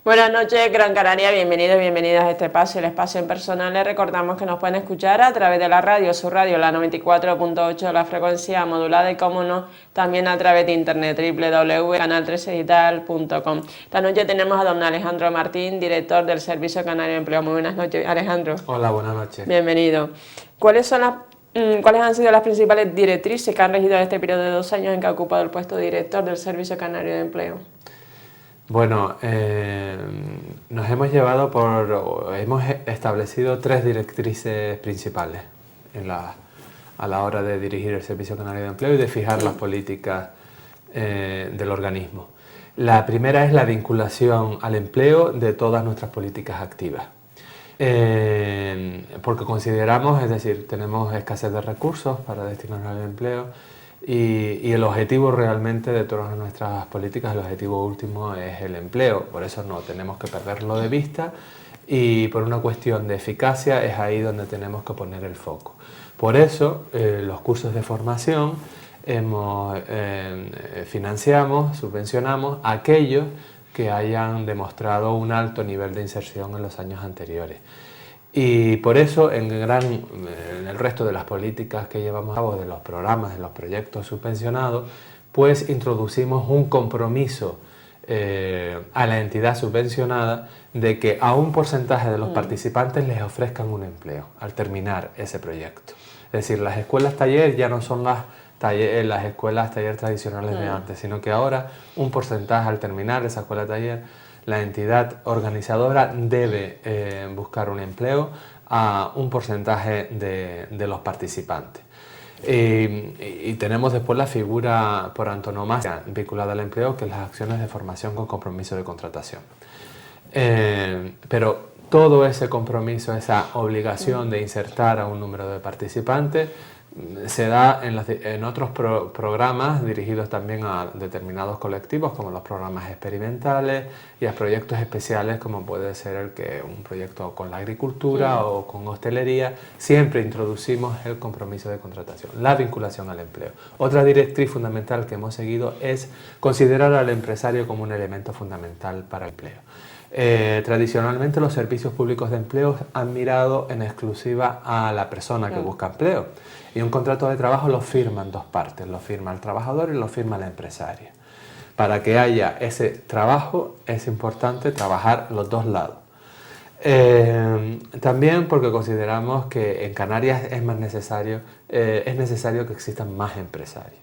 Buenas noches, Gran Canaria, bienvenidos y bienvenidas a este espacio, el espacio en personal. Les recordamos que nos pueden escuchar a través de la radio, su radio, la 94.8, la frecuencia modulada y, como no, también a través de internet, www.canal13digital.com. Esta noche tenemos a don Alejandro Martín, director del Servicio Canario de Empleo. Muy buenas noches, Alejandro. Hola, buenas noches. Bienvenido. ¿Cuáles han sido las principales directrices que han regido este periodo de 2 años en que ha ocupado el puesto de director del Servicio Canario de Empleo? Bueno, hemos establecido 3 directrices principales a la hora de dirigir el Servicio Canario de Empleo y de fijar las políticas del organismo. La primera es la vinculación al empleo de todas nuestras políticas activas. Porque consideramos, es decir, tenemos escasez de recursos para destinar al empleo y el objetivo realmente de todas nuestras políticas, el objetivo último es el empleo, por eso no tenemos que perderlo de vista y por una cuestión de eficacia es ahí donde tenemos que poner el foco. Por eso los cursos de formación financiamos, subvencionamos a aquellos que hayan demostrado un alto nivel de inserción en los años anteriores. Y por eso en el resto de las políticas que llevamos a cabo, de los programas, de los proyectos subvencionados, pues introducimos un compromiso a la entidad subvencionada de que a un porcentaje de los participantes les ofrezcan un empleo al terminar ese proyecto. Es decir, las escuelas taller ya no son las escuelas taller tradicionales de antes, sino que ahora un porcentaje al terminar esa escuela taller, la entidad organizadora debe buscar un empleo a un porcentaje de los participantes. Y tenemos después la figura por antonomasia vinculada al empleo, que es las acciones de formación con compromiso de contratación. Pero todo ese compromiso, esa obligación de insertar a un número de participantes, se da en otros programas dirigidos también a determinados colectivos, como los programas experimentales y a proyectos especiales, como puede ser un proyecto con la agricultura o con hostelería. Siempre introducimos el compromiso de contratación, la vinculación al empleo. Otra directriz fundamental que hemos seguido es considerar al empresario como un elemento fundamental para el empleo. Tradicionalmente los servicios públicos de empleo han mirado en exclusiva a la persona que busca empleo, y un contrato de trabajo lo firman 2 partes, lo firma el trabajador y lo firma el empresario. Para que haya ese trabajo es importante trabajar los 2 lados. También porque consideramos que en Canarias es necesario que existan más empresarios.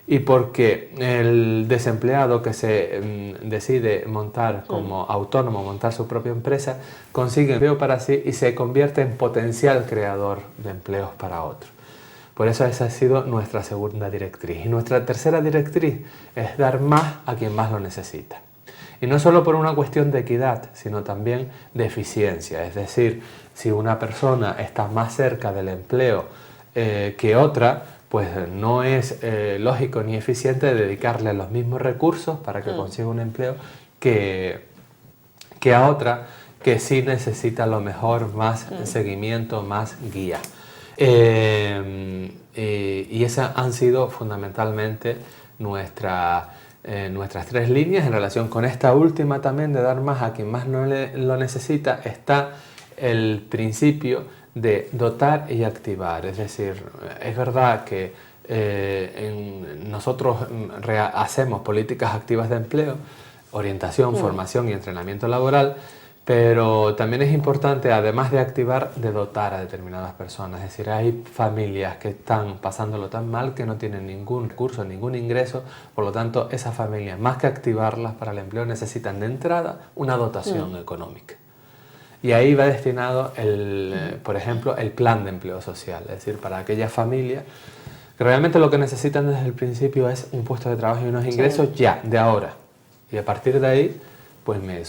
Y porque el desempleado que se decide montar como autónomo, montar su propia empresa, consigue empleo para sí y se convierte en potencial creador de empleos para otros. Por eso esa ha sido nuestra segunda directriz. Y nuestra tercera directriz es dar más a quien más lo necesita. Y no solo por una cuestión de equidad, sino también de eficiencia. Es decir, si una persona está más cerca del empleo que otra, pues no es lógico ni eficiente dedicarle los mismos recursos para que consiga un empleo que a otra que sí necesita a lo mejor más seguimiento, más guía. Y esas han sido fundamentalmente nuestras 3 líneas. En relación con esta última también, de dar más a quien más no lo necesita, está el principio de dotar y activar. Es decir, es verdad que nosotros hacemos políticas activas de empleo, orientación, formación y entrenamiento laboral, pero también es importante, además de activar, de dotar a determinadas personas. Es decir, hay familias que están pasándolo tan mal que no tienen ningún recurso, ningún ingreso, por lo tanto esas familias, más que activarlas para el empleo, necesitan de entrada una dotación económica. Y ahí va destinado, por ejemplo, el plan de empleo social, es decir, para aquellas familias que realmente lo que necesitan desde el principio es un puesto de trabajo y unos ingresos ya, de ahora. Y a partir de ahí, pues me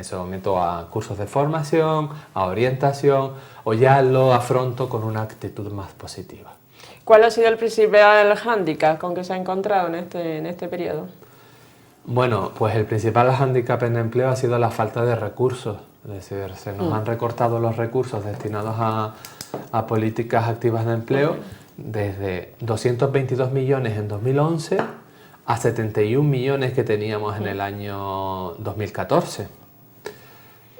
someto a cursos de formación, a orientación, o ya lo afronto con una actitud más positiva. ¿Cuál ha sido el principal hándicap con que se ha encontrado en este periodo? Bueno, pues el principal hándicap en empleo ha sido la falta de recursos. Es decir, se nos han recortado los recursos destinados a políticas activas de empleo desde 222 millones en 2011 a 71 millones que teníamos en el año 2014.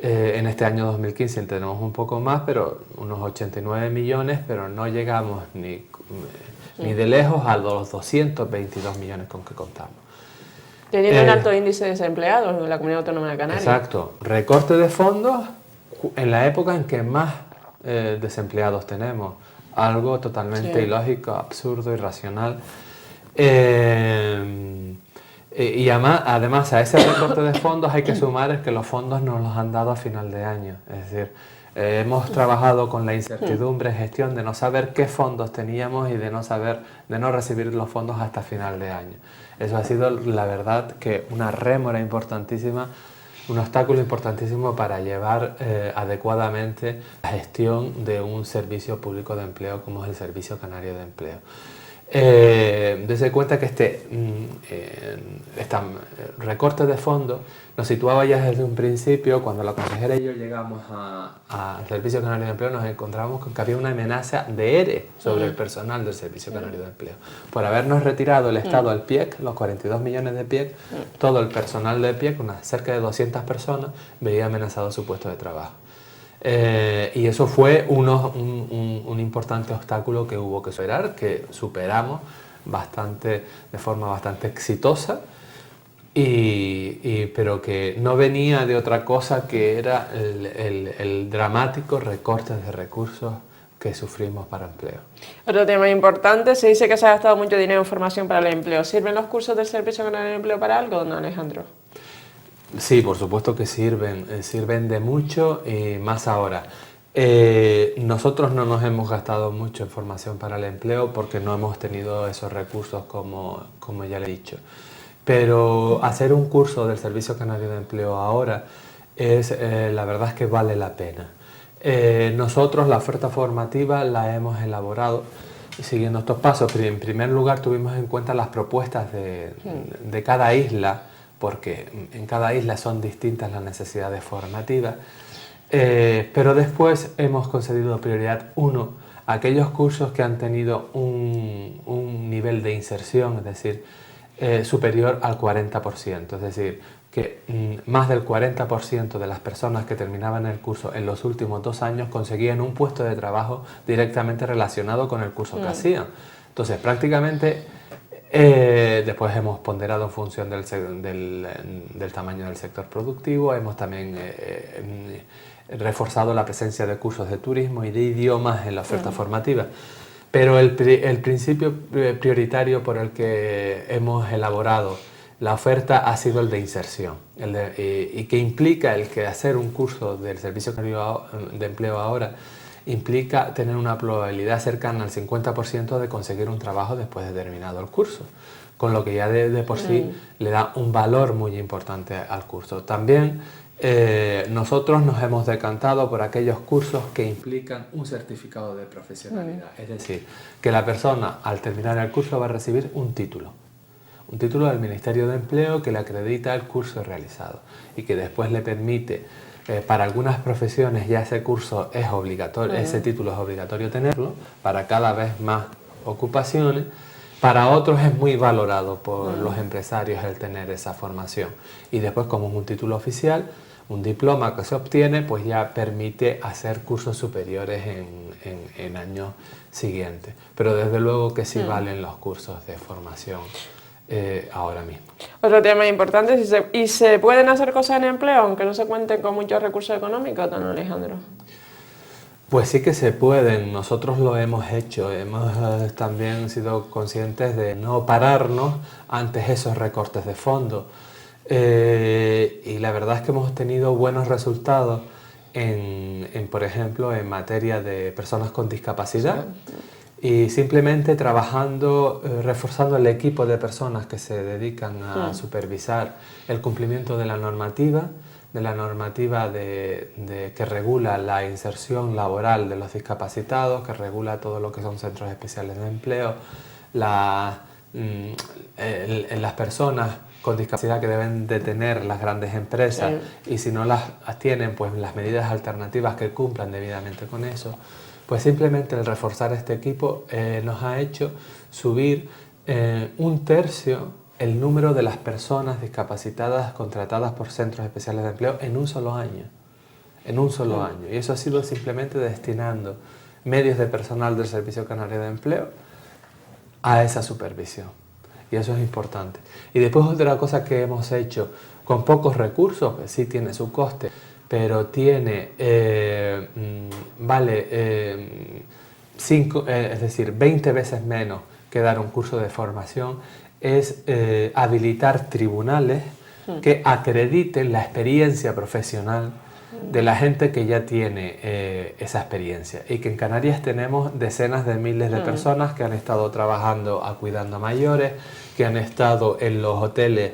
En este año 2015 tenemos un poco más, pero unos 89 millones, pero no llegamos ni de lejos a los 222 millones con que contamos. Teniendo un alto índice de desempleados en la Comunidad Autónoma de Canarias. Exacto. Recorte de fondos en la época en que más desempleados tenemos. Algo totalmente ilógico, absurdo, irracional. Y además a ese recorte de fondos hay que sumar que los fondos nos los han dado a final de año. Es decir, hemos trabajado con la incertidumbre en gestión de no saber qué fondos teníamos y de no recibir los fondos hasta final de año. Eso ha sido, la verdad, que una rémora importantísima, un obstáculo importantísimo para llevar adecuadamente la gestión de un servicio público de empleo como es el Servicio Canario de Empleo. Dese cuenta que este recorte de fondos nos situaba ya desde un principio. Cuando la consejera y yo llegamos al Servicio Canario de Empleo, nos encontramos con que había una amenaza de ERE sobre el personal del Servicio Canario de Empleo. Por habernos retirado el Estado al PIEC, los 42 millones de PIEC, todo el personal del PIEC, cerca de 200 personas, veía amenazado su puesto de trabajo. Y eso fue un importante obstáculo que hubo que superar, que superamos de forma bastante exitosa, pero que no venía de otra cosa que era el dramático recorte de recursos que sufrimos para empleo. Otro tema importante, se dice que se ha gastado mucho dinero en formación para el empleo. ¿Sirven los cursos del Servicio Canario de Empleo para algo, don Alejandro? Sí, por supuesto que sirven de mucho y más ahora. Nosotros no nos hemos gastado mucho en formación para el empleo porque no hemos tenido esos recursos como ya le he dicho. Pero hacer un curso del Servicio Canario de Empleo ahora la verdad es que vale la pena. Nosotros la oferta formativa la hemos elaborado siguiendo estos pasos. En primer lugar tuvimos en cuenta las propuestas de cada isla, porque en cada isla son distintas las necesidades formativas, pero después hemos concedido prioridad, a aquellos cursos que han tenido un nivel de inserción, es decir, superior al 40%, es decir, que más del 40% de las personas que terminaban el curso en los últimos 2 años conseguían un puesto de trabajo directamente relacionado con el curso que hacían. Entonces, prácticamente, después hemos ponderado en función del tamaño del sector productivo, hemos también reforzado la presencia de cursos de turismo y de idiomas en la oferta formativa. Pero el principio prioritario por el que hemos elaborado la oferta ha sido el de inserción, y que implica el que hacer un curso del Servicio Canario de Empleo ahora implica tener una probabilidad cercana al 50% de conseguir un trabajo después de terminado el curso, con lo que ya de por sí le da un valor muy importante al curso. También nosotros nos hemos decantado por aquellos cursos que implican un certificado de profesionalidad, es decir, que la persona al terminar el curso va a recibir un título del Ministerio de Empleo que le acredita el curso realizado y que después le permite, para algunas profesiones ya ese curso es obligatorio, ese título es obligatorio tenerlo para cada vez más ocupaciones. Para otros es muy valorado por los empresarios el tener esa formación, y después, como es un título oficial, un diploma que se obtiene, pues ya permite hacer cursos superiores en años siguientes. Pero desde luego que sí valen los cursos de formación ahora mismo. Otro tema importante, ¿y se pueden hacer cosas en empleo aunque no se cuenten con muchos recursos económicos, don Alejandro? Pues sí que se pueden, nosotros lo hemos hecho, hemos también sido conscientes de no pararnos ante esos recortes de fondos, y la verdad es que hemos tenido buenos resultados por ejemplo, en materia de personas con discapacidad, y simplemente trabajando, reforzando el equipo de personas que se dedican a supervisar el cumplimiento de la normativa, que regula la inserción laboral de los discapacitados, que regula todo lo que son centros especiales de empleo, las personas con discapacidad que deben de tener las grandes empresas, y si no las tienen, pues las medidas alternativas que cumplan debidamente con eso. Pues simplemente el reforzar este equipo nos ha hecho subir 1/3 el número de las personas discapacitadas contratadas por centros especiales de empleo en un solo año. En un solo año. Y eso ha sido simplemente destinando medios de personal del Servicio Canario de Empleo a esa supervisión. Y eso es importante. Y después otra cosa que hemos hecho con pocos recursos, que sí tiene su coste, pero tiene, es decir, 20 veces menos que dar un curso de formación, es habilitar tribunales que acrediten la experiencia profesional de la gente que ya tiene esa experiencia. Y que en Canarias tenemos decenas de miles de personas que han estado trabajando cuidando a mayores, que han estado en los hoteles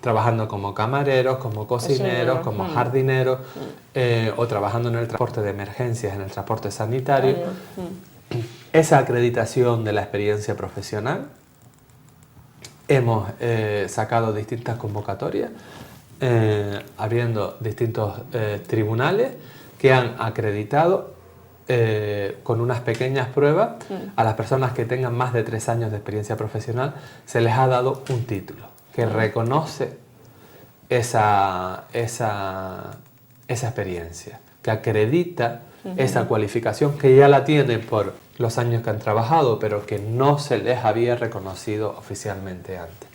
trabajando como camareros, como cocineros, como jardineros, o trabajando en el transporte de emergencias, en el transporte sanitario. Esa acreditación de la experiencia profesional, hemos sacado distintas convocatorias, abriendo distintos tribunales que han acreditado con unas pequeñas pruebas a las personas que tengan más de 3 años de experiencia profesional, se les ha dado un título que reconoce esa experiencia, que acredita esa cualificación que ya la tienen por los años que han trabajado, pero que no se les había reconocido oficialmente antes.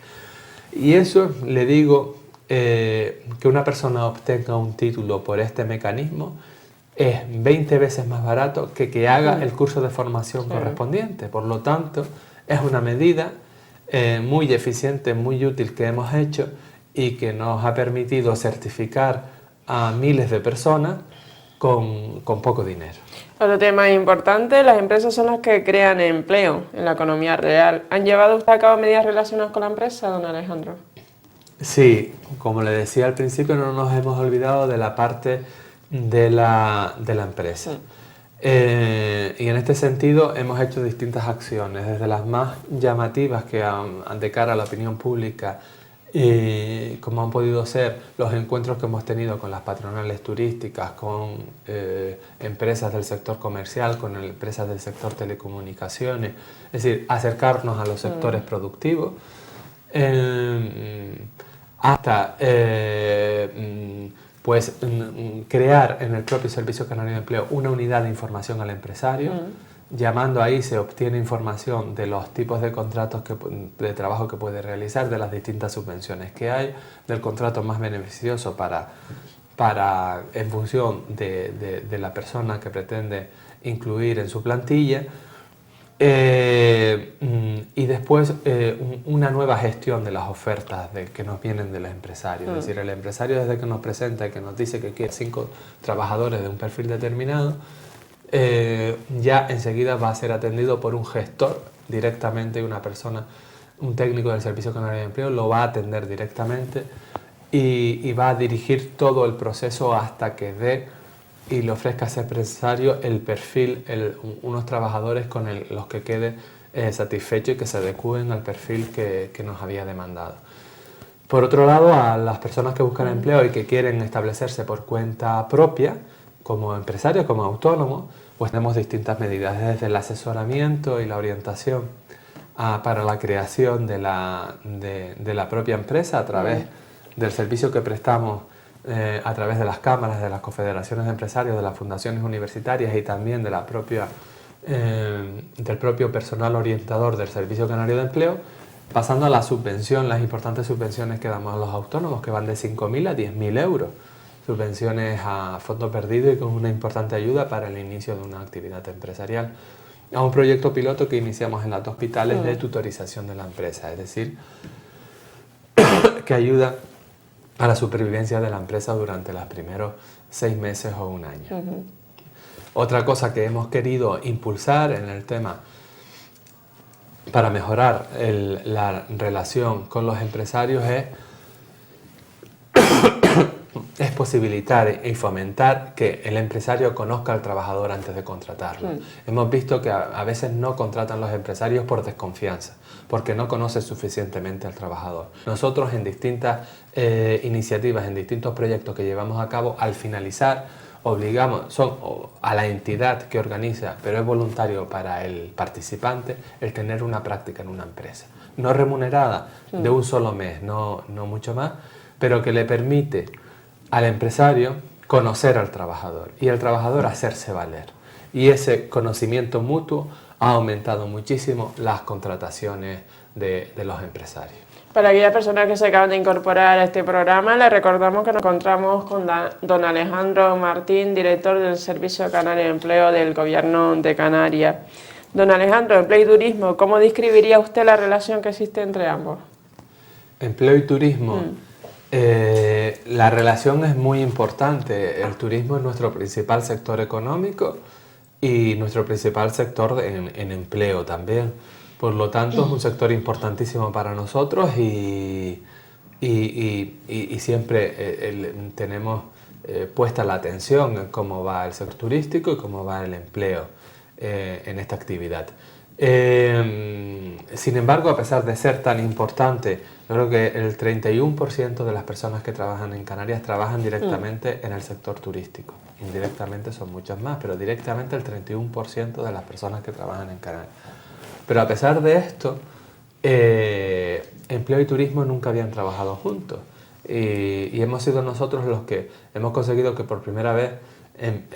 Y eso, le digo, que una persona obtenga un título por este mecanismo es 20 veces más barato que haga el curso de formación correspondiente. Por lo tanto, es una medida muy eficiente, muy útil que hemos hecho y que nos ha permitido certificar a miles de personas con poco dinero. Otro tema importante, las empresas son las que crean empleo en la economía real. ¿Han llevado usted a cabo medidas relacionadas con la empresa, don Alejandro? Sí, como le decía al principio, no nos hemos olvidado de la parte de la empresa. Y en este sentido hemos hecho distintas acciones, desde las más llamativas que de cara a la opinión pública, como han podido ser los encuentros que hemos tenido con las patronales turísticas, con empresas del sector comercial, con empresas del sector telecomunicaciones, es decir, acercarnos a los sectores productivos, hasta crear en el propio Servicio Canario de Empleo una unidad de información al empresario. Llamando ahí se obtiene información de los tipos de contratos de trabajo que puede realizar, de las distintas subvenciones que hay, del contrato más beneficioso en función de la persona que pretende incluir en su plantilla. Y después una nueva gestión de las ofertas que nos vienen de los empresarios. Es decir, el empresario desde que nos presenta y que nos dice que quiere 5 trabajadores de un perfil determinado, ya enseguida va a ser atendido por un gestor directamente, una persona, un técnico del Servicio Canario de Empleo lo va a atender directamente y va a dirigir todo el proceso hasta que dé y le ofrezca a ese empresario el perfil, unos trabajadores con los que quede satisfecho y que se adecúen al perfil que nos había demandado. Por otro lado, a las personas que buscan empleo y que quieren establecerse por cuenta propia, como empresarios, como autónomos, pues tenemos distintas medidas, desde el asesoramiento y la orientación para la creación de la propia empresa a través del servicio que prestamos a través de las cámaras, de las confederaciones de empresarios, de las fundaciones universitarias y también de del propio personal orientador del Servicio Canario de Empleo, pasando a la subvención, las importantes subvenciones que damos a los autónomos, que van de 5.000 a 10.000 euros. Subvenciones a fondo perdido y con una importante ayuda para el inicio de una actividad empresarial. A un proyecto piloto que iniciamos en los hospitales de tutorización de la empresa, es decir, que ayuda a la supervivencia de la empresa durante los primeros 6 meses o 1 año. Otra cosa que hemos querido impulsar en el tema para mejorar la relación con los empresarios es posibilitar y fomentar que el empresario conozca al trabajador antes de contratarlo. Hemos visto que a veces no contratan los empresarios por desconfianza, porque no conocen suficientemente al trabajador. Nosotros en distintas iniciativas, en distintos proyectos que llevamos a cabo, al finalizar obligamos a la entidad que organiza, pero es voluntario para el participante, el tener una práctica en una empresa, no remunerada de un solo mes, no mucho más, pero que le permite al empresario conocer al trabajador y al trabajador hacerse valer. Y ese conocimiento mutuo ha aumentado muchísimo las contrataciones de los empresarios. Para aquellas personas que se acaban de incorporar a este programa, les recordamos que nos encontramos con don Alejandro Martín, director del Servicio Canario de Empleo del Gobierno de Canarias. Don Alejandro, empleo y turismo, ¿cómo describiría usted la relación que existe entre ambos? Empleo y turismo. La relación es muy importante. El turismo es nuestro principal sector económico y nuestro principal sector en empleo también. Por lo tanto, es un sector importantísimo para nosotros y siempre tenemos puesta la atención en cómo va el sector turístico y cómo va el empleo en esta actividad. Sin embargo, a pesar de ser tan importante, yo creo que el 31% de las personas que trabajan en Canarias trabajan directamente en el sector turístico. Indirectamente son muchas más, pero directamente el 31% de las personas que trabajan en Canarias. Pero a pesar de esto, empleo y turismo nunca habían trabajado juntos. Y hemos sido nosotros los que hemos conseguido que por primera vez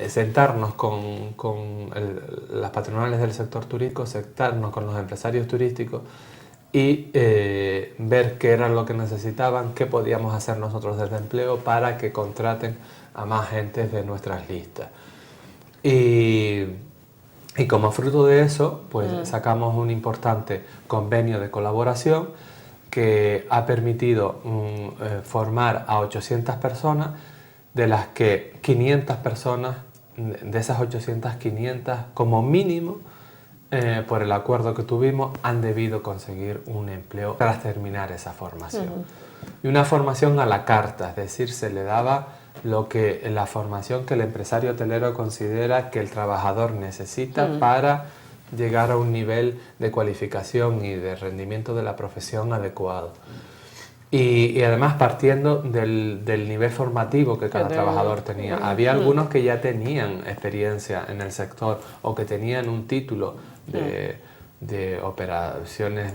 sentarnos con las patronales del sector turístico, sentarnos con los empresarios turísticos y ver qué era lo que necesitaban, qué podíamos hacer nosotros desde empleo para que contraten a más gente de nuestras listas. Y como fruto de eso, pues sacamos un importante convenio de colaboración que ha permitido formar a 800 personas, de las que 500 personas, de esas 800, 500 como mínimo, por el acuerdo que tuvimos, han debido conseguir un empleo tras terminar esa formación. Y una formación a la carta, es decir, se le daba la formación que el empresario hotelero considera que el trabajador necesita para llegar a un nivel de cualificación y de rendimiento de la profesión adecuado. Y además partiendo del nivel formativo que cada trabajador tenía. Había algunos que ya tenían experiencia en el sector o que tenían un título de operaciones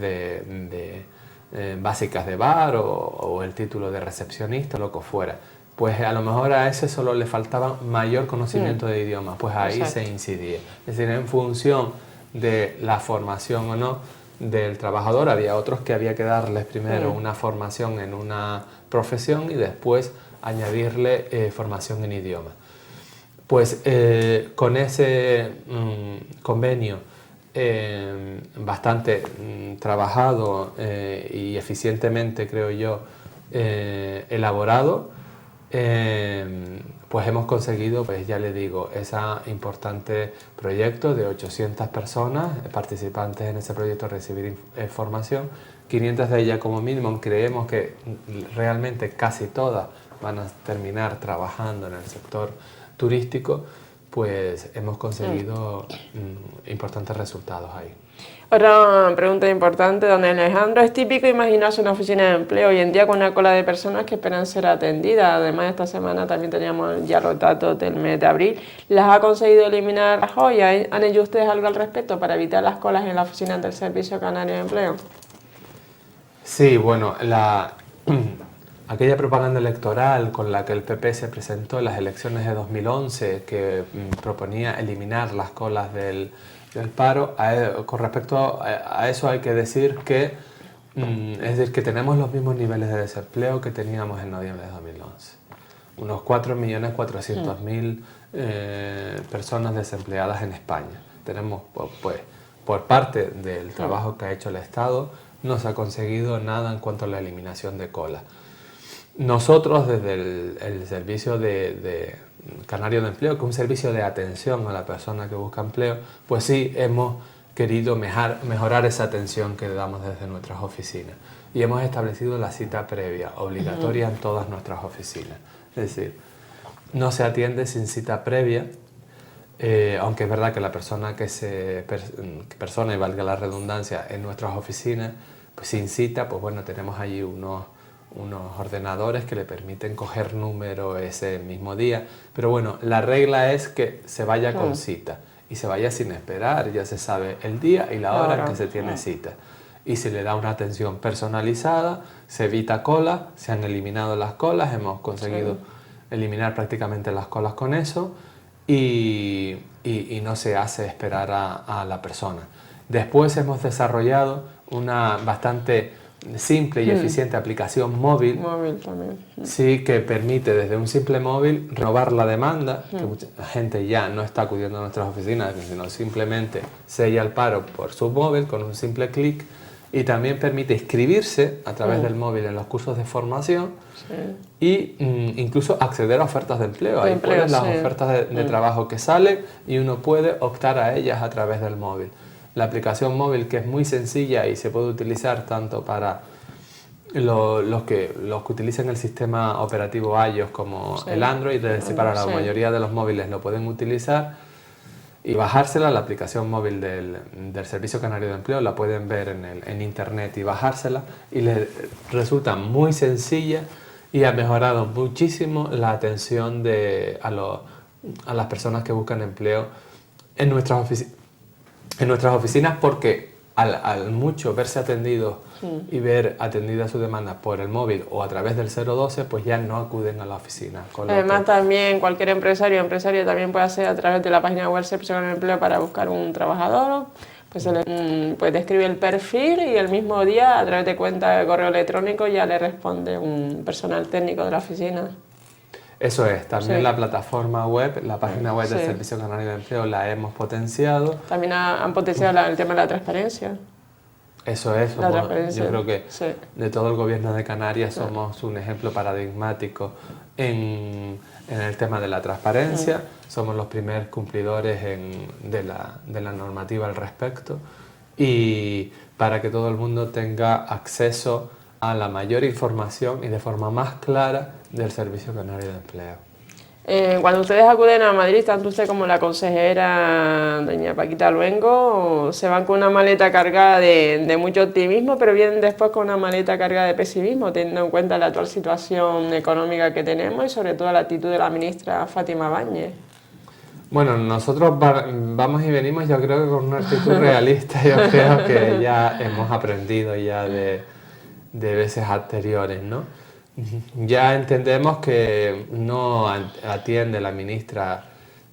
básicas de bar o el título de recepcionista, lo que fuera. Pues a lo mejor a ese solo le faltaba mayor conocimiento de idiomas, pues ahí se incidía. Es decir, en función de la formación o no del trabajador, había otros que había que darles primero una formación en una profesión y después añadirle formación en idioma. Pues con ese convenio bastante trabajado y eficientemente, creo yo, elaborado, pues hemos conseguido, pues ya le digo, ese importante proyecto de 800 personas participantes en ese proyecto, recibir formación, 500 de ellas como mínimo. Creemos que realmente casi todas van a terminar trabajando en el sector turístico, pues hemos conseguido importantes resultados ahí. Otra pregunta importante, don Alejandro. ¿Es típico imaginarse una oficina de empleo hoy en día con una cola de personas que esperan ser atendidas? Además, esta semana también teníamos ya los datos del mes de abril. ¿Las ha conseguido eliminar Rajoy? ¿Han hecho ustedes algo al respecto para evitar las colas en la oficina del Servicio Canario de Empleo? Sí, bueno, aquella propaganda electoral con la que el PP se presentó en las elecciones de 2011, que proponía eliminar las colas del paro, con respecto a eso hay que decir que, es decir, que tenemos los mismos niveles de desempleo que teníamos en noviembre de 2011. Unos 4.400.000 personas desempleadas en España. Tenemos, pues, por parte del trabajo que ha hecho el Estado, no se ha conseguido nada en cuanto a la eliminación de cola. Nosotros, desde el servicio de Canario de Empleo, que es un servicio de atención a la persona que busca empleo, pues sí hemos querido mejorar esa atención que le damos desde nuestras oficinas. Y hemos establecido la cita previa, obligatoria en todas nuestras oficinas. Es decir, no se atiende sin cita previa, aunque es verdad que la persona persona, y valga la redundancia, en nuestras oficinas, pues sin cita, pues bueno, tenemos allí unos ordenadores que le permiten coger número ese mismo día, pero bueno, la regla es que se vaya con cita y se vaya sin esperar, ya se sabe el día y la hora en que se tiene cita. y se le da una atención personalizada, se evita colas, se han eliminado las colas, hemos conseguido eliminar prácticamente las colas con eso y no se hace esperar a la persona. Después hemos desarrollado una bastante simple y eficiente aplicación móvil, también. Sí, que permite desde un simple móvil renovar la demanda, que mucha gente ya no está acudiendo a nuestras oficinas, sino simplemente sella el paro por su móvil con un simple clic, y también permite inscribirse a través del móvil en los cursos de formación y incluso acceder a ofertas de empleo. Ahí pones las ofertas de trabajo que salen y uno puede optar a ellas a través del móvil. La aplicación móvil, que es muy sencilla y se puede utilizar tanto para los que utilizan el sistema operativo iOS como el Android, es decir, para la mayoría de los móviles lo pueden utilizar, y bajársela, la aplicación móvil del Servicio Canario de Empleo, la pueden ver en internet y bajársela, y les resulta muy sencilla y ha mejorado muchísimo la atención a las personas que buscan empleo en nuestras oficinas, porque al mucho verse atendidos y ver atendida su demanda por el móvil o a través del 012, pues ya no acuden a la oficina. Además, también cualquier empresario o empresaria también puede hacer a través de la página web Servicio Canario de Empleo para buscar un trabajador. Pues te escribe el perfil y el mismo día, a través de cuenta de correo electrónico, ya le responde un personal técnico de la oficina. Eso es, también la plataforma web, la página web del Servicio Canario de Empleo la hemos potenciado. También han potenciado el tema de la transparencia. Eso es, yo creo que de todo el gobierno de Canarias somos un ejemplo paradigmático en el tema de la transparencia. Somos los primeros cumplidores de la normativa al respecto, y para que todo el mundo tenga acceso a la mayor información y de forma más clara del Servicio Canario de Empleo. Cuando ustedes acuden a Madrid, tanto usted como la consejera doña Paquita Luengo, se van con una maleta cargada de mucho optimismo, pero vienen después con una maleta cargada de pesimismo, teniendo en cuenta la actual situación económica que tenemos y sobre todo la actitud de la ministra Fátima Báñez. Bueno, nosotros vamos y venimos, yo creo que con una actitud realista. Yo creo que ya hemos aprendido ya de veces anteriores, ¿no? Ya entendemos que no atiende la ministra,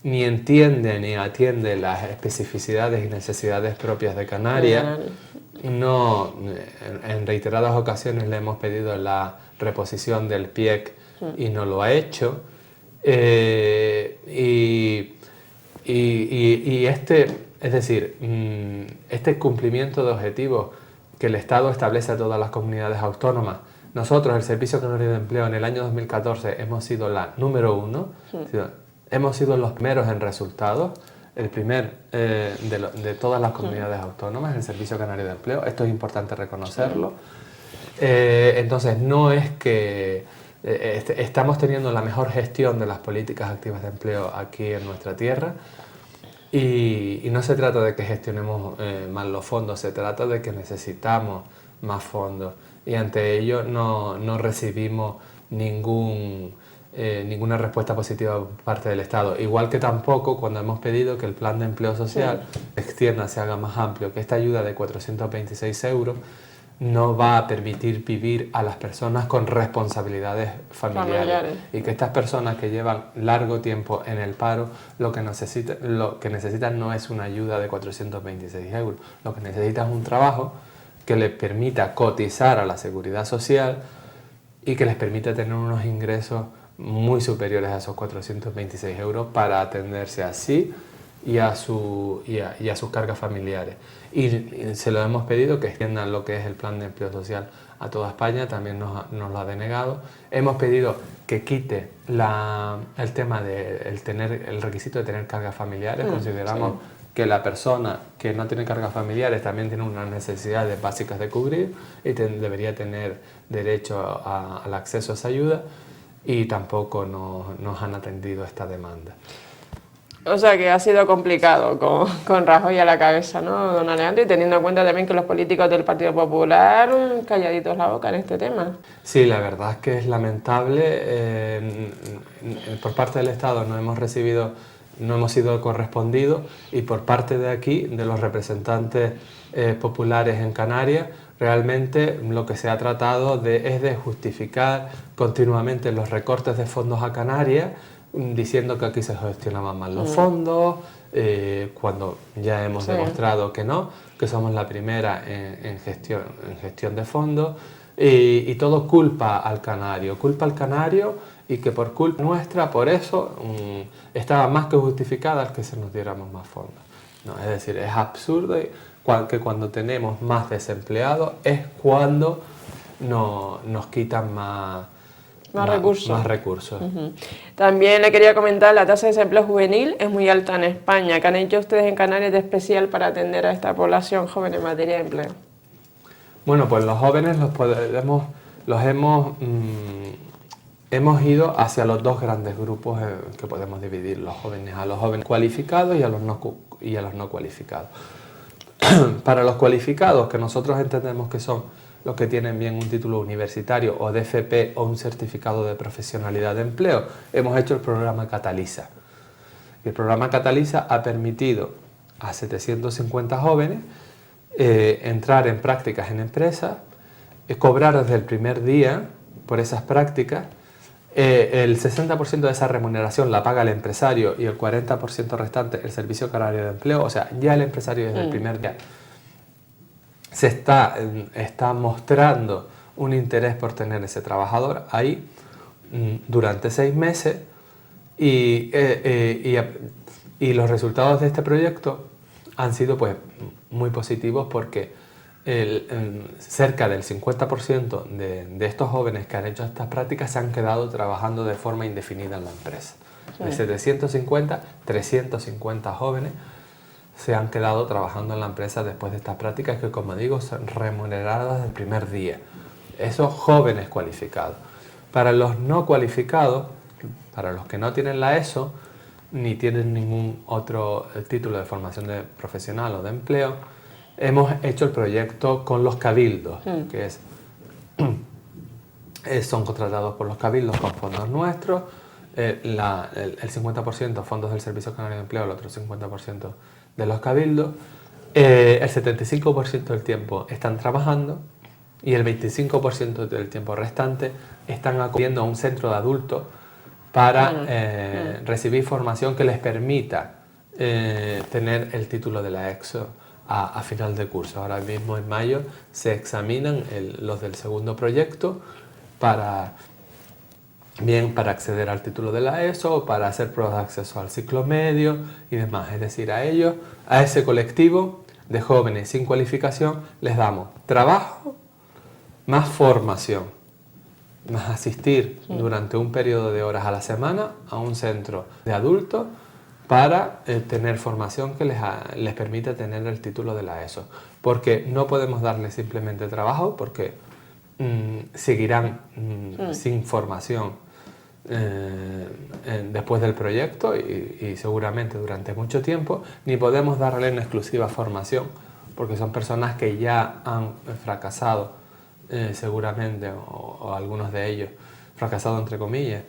ni entiende ni atiende las especificidades y necesidades propias de Canarias. No, en reiteradas ocasiones le hemos pedido la reposición del PIEC y no lo ha hecho. Este cumplimiento de objetivos que el Estado establece a todas las comunidades autónomas, nosotros, el Servicio Canario de Empleo, en el año 2014 hemos sido la número 1, hemos sido los primeros en resultados, el primer de todas las comunidades autónomas, el Servicio Canario de Empleo. Esto es importante reconocerlo. Entonces, no es que estamos teniendo la mejor gestión de las políticas activas de empleo aquí en nuestra tierra, y no se trata de que gestionemos mal los fondos, se trata de que necesitamos más fondos, y ante ello no recibimos ninguna respuesta positiva por parte del Estado. Igual que tampoco cuando hemos pedido que el plan de empleo social se extienda, se haga más amplio, que esta ayuda de 426 euros no va a permitir vivir a las personas con responsabilidades familiares. Y que estas personas que llevan largo tiempo en el paro, lo que necesitan no es una ayuda de 426 euros, lo que necesitan es un trabajo que les permita cotizar a la seguridad social y que les permita tener unos ingresos muy superiores a esos 426 euros para atenderse a sí y a sus cargas familiares. Y se lo hemos pedido que extiendan lo que es el plan de empleo social a toda España, también nos lo ha denegado. Hemos pedido que quite el tema el requisito de tener cargas familiares. Consideramos que la persona que no tiene cargas familiares también tiene unas necesidades básicas de cubrir y debería tener derecho al acceso a esa ayuda, y tampoco nos han atendido esta demanda. O sea que ha sido complicado con Rajoy a la cabeza, ¿no, don Alejandro? Y teniendo en cuenta también que los políticos del Partido Popular calladitos la boca en este tema. Sí, la verdad es que es lamentable. Por parte del Estado no hemos recibido no hemos sido correspondidos, y por parte de aquí, de los representantes populares en Canarias, realmente lo que se ha tratado es de justificar continuamente los recortes de fondos a Canarias, diciendo que aquí se gestionaban mal los fondos, cuando ya hemos demostrado que no, que somos la primera en gestión de fondos, y todo culpa al canario, y que por culpa nuestra, por eso estaba más que justificada el que se nos diéramos más fondos. No, es decir, es absurdo que cuando tenemos más desempleados es cuando nos quitan más recursos. También le quería comentar, la tasa de desempleo juvenil es muy alta en España. ¿Qué han hecho ustedes en Canarias de especial para atender a esta población joven en materia de empleo? Bueno, pues los jóvenes hemos ido hacia los dos grandes grupos que podemos dividir los jóvenes, a los jóvenes cualificados y a los no cualificados. Para los cualificados, que nosotros entendemos que son los que tienen bien un título universitario o de FP o un certificado de profesionalidad de empleo, hemos hecho el programa Cataliza. El programa Cataliza ha permitido a 750 jóvenes entrar en prácticas en empresas, cobrar desde el primer día por esas prácticas. El 60% de esa remuneración la paga el empresario y el 40% restante el Servicio Canario de Empleo. O sea, ya el empresario desde el primer día se está mostrando un interés por tener ese trabajador ahí durante 6 meses, y los resultados de este proyecto han sido pues muy positivos, porque cerca del 50% de estos jóvenes que han hecho estas prácticas se han quedado trabajando de forma indefinida en la empresa. De 750, 350 jóvenes se han quedado trabajando en la empresa después de estas prácticas, que, como digo, son remuneradas desde el primer día. Esos jóvenes cualificados. Para los no cualificados, para los que no tienen la ESO, ni tienen ningún otro título de formación profesional o de empleo, hemos hecho el proyecto con los cabildos, que son contratados por los cabildos con fondos nuestros, el 50% fondos del Servicio Canario de Empleo, el otro 50% de los cabildos, el 75% del tiempo están trabajando, y el 25% del tiempo restante están acudiendo a un centro de adultos para recibir formación que les permita tener el título de la ESO a final de curso. Ahora mismo en mayo se examinan los del segundo proyecto para acceder al título de la ESO, para hacer pruebas de acceso al ciclo medio y demás. Es decir, a ese colectivo de jóvenes sin cualificación les damos trabajo más formación, más asistir durante un periodo de horas a la semana a un centro de adultos para tener formación que les permita tener el título de la ESO. Porque no podemos darles simplemente trabajo, porque seguirán sin formación después del proyecto y seguramente durante mucho tiempo, ni podemos darle en exclusiva formación, porque son personas que ya han fracasado seguramente, o algunos de ellos fracasado entre comillas.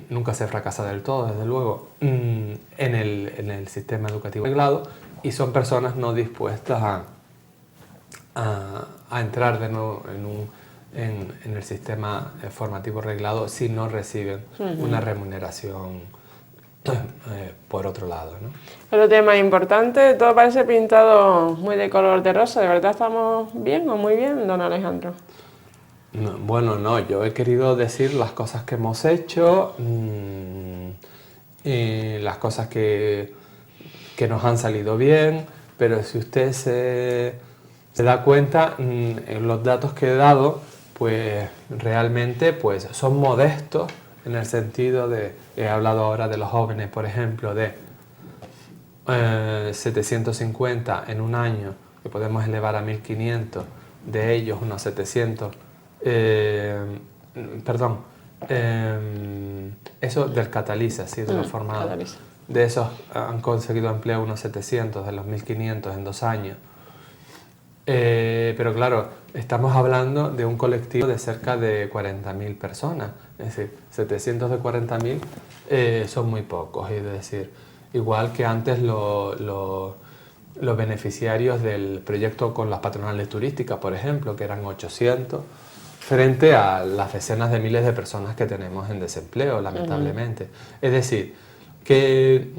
Nunca se fracasa del todo, desde luego, en el sistema educativo reglado, y son personas no dispuestas a entrar de nuevo en el sistema formativo reglado si no reciben una remuneración por otro lado, ¿no? Otro tema importante, todo parece pintado muy de color de rosa. ¿De verdad estamos bien o muy bien, don Alejandro? No, bueno, no, yo he querido decir las cosas que hemos hecho, y las cosas que nos han salido bien, pero si usted se da cuenta, los datos que he dado, pues realmente pues, son modestos, en el sentido de, he hablado ahora de los jóvenes, por ejemplo, de 750 en un año, que podemos elevar a 1500, de ellos unos 700, eso del Cataliza, sí, de los formados. De esos han conseguido empleo unos 700 de los 1500 en 2 años. Pero claro, estamos hablando de un colectivo de cerca de 40.000 personas, es decir, 700 de 40.000 son muy pocos, es decir, igual que antes los beneficiarios del proyecto con las patronales turísticas, por ejemplo, que eran 800, frente a las decenas de miles de personas que tenemos en desempleo, lamentablemente. Es decir, que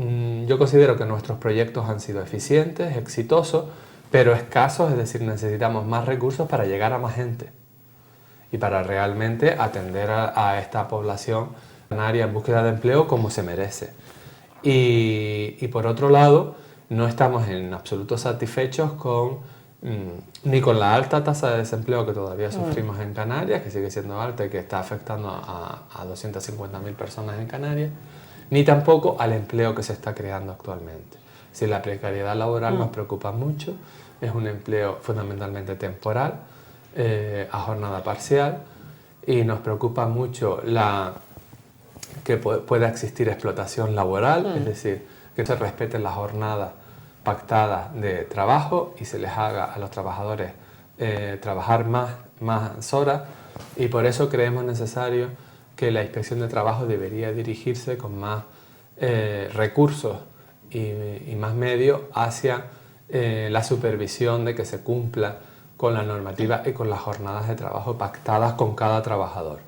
yo considero que nuestros proyectos han sido eficientes, exitosos, pero escasos, es decir, necesitamos más recursos para llegar a más gente y para realmente atender a esta población canaria en búsqueda de empleo como se merece. Y por otro lado, no estamos en absoluto satisfechos ni con la alta tasa de desempleo que todavía sufrimos en Canarias, que sigue siendo alta y que está afectando a 250.000 personas en Canarias, ni tampoco al empleo que se está creando actualmente. Si la precariedad laboral nos preocupa mucho, es un empleo fundamentalmente temporal, a jornada parcial, y nos preocupa mucho que pueda existir explotación laboral, es decir, que se respeten las jornadas pactadas de trabajo y se les haga a los trabajadores trabajar más horas, y por eso creemos necesario que la Inspección de Trabajo debería dirigirse con más recursos y más medios hacia la supervisión de que se cumpla con la normativa y con las jornadas de trabajo pactadas con cada trabajador.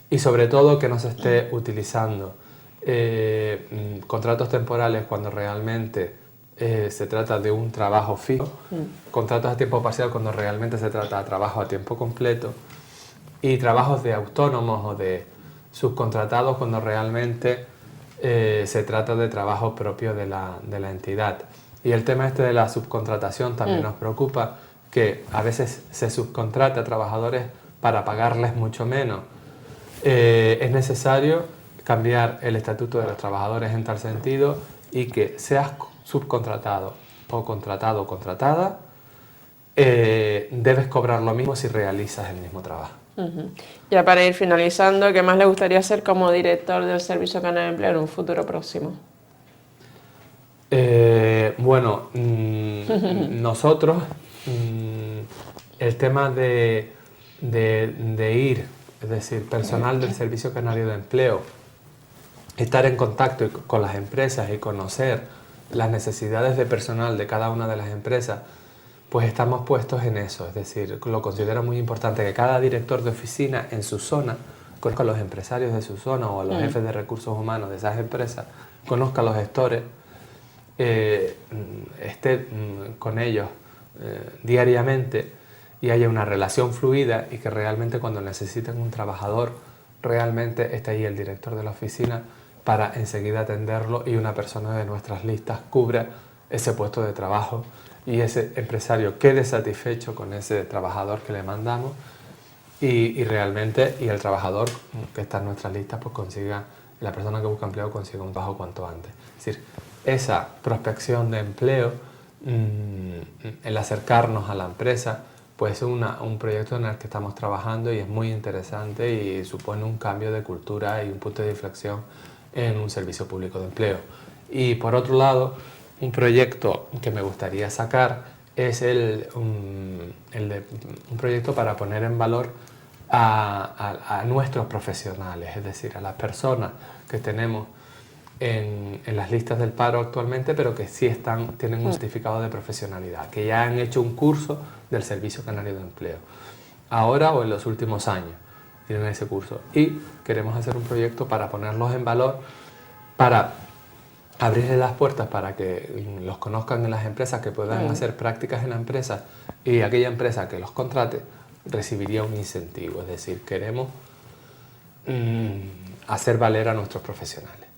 Y sobre todo que no se esté utilizando contratos temporales cuando realmente se trata de un trabajo fijo, contratos a tiempo parcial cuando realmente se trata de trabajo a tiempo completo, y trabajos de autónomos o de subcontratados cuando realmente se trata de trabajo propio de la entidad. Y el tema este de la subcontratación también nos preocupa, que a veces se subcontrata a trabajadores para pagarles mucho menos. Es necesario cambiar el estatuto de los trabajadores en tal sentido, y que seas subcontratado o contratado o contratada, debes cobrar lo mismo si realizas el mismo trabajo. Ya para ir finalizando, ¿qué más le gustaría hacer como director del Servicio Canario de Empleo en un futuro próximo? Bueno, nosotros, el tema de ir, es decir, personal del Servicio Canario de Empleo, estar en contacto con las empresas y conocer las necesidades de personal de cada una de las empresas, pues estamos puestos en eso. Es decir, lo considero muy importante que cada director de oficina en su zona conozca a los empresarios de su zona o a los jefes de recursos humanos de esas empresas, conozca a los gestores, esté con ellos diariamente y haya una relación fluida, y que realmente cuando necesiten un trabajador, realmente esté ahí el director de la oficina para enseguida atenderlo, y una persona de nuestras listas cubra ese puesto de trabajo y ese empresario quede satisfecho con ese trabajador que le mandamos, y realmente el trabajador que está en nuestras listas pues consiga, la persona que busca empleo consiga un trabajo cuanto antes. Es decir, esa prospección de empleo, el acercarnos a la empresa, pues es un proyecto en el que estamos trabajando y es muy interesante y supone un cambio de cultura y un punto de inflexión en un servicio público de empleo. Y por otro lado, un proyecto que me gustaría sacar es un proyecto para poner en valor a nuestros profesionales, es decir, a las personas que tenemos en las listas del paro actualmente, pero que sí tienen un certificado de profesionalidad, que ya han hecho un curso del Servicio Canario de Empleo, ahora o en los últimos años tienen ese curso, y queremos hacer un proyecto para ponerlos en valor, para abrirles las puertas para que los conozcan en las empresas, que puedan hacer prácticas en la empresa, y aquella empresa que los contrate recibiría un incentivo. Es decir, queremos hacer valer a nuestros profesionales.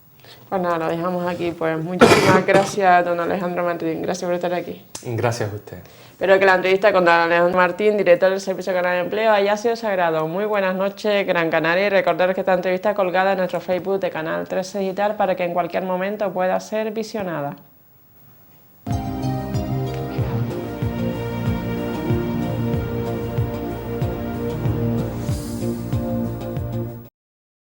Pues nada, lo dejamos aquí. Pues muchísimas gracias, don Alejandro Martín. Gracias por estar aquí. Gracias a usted. Espero que la entrevista con don Alejandro Martín, director del Servicio Canario de Empleo, haya sido sagrado. Muy buenas noches, Gran Canaria, y recordaros que esta entrevista es colgada en nuestro Facebook de Canal 13 Digital para que en cualquier momento pueda ser visionada.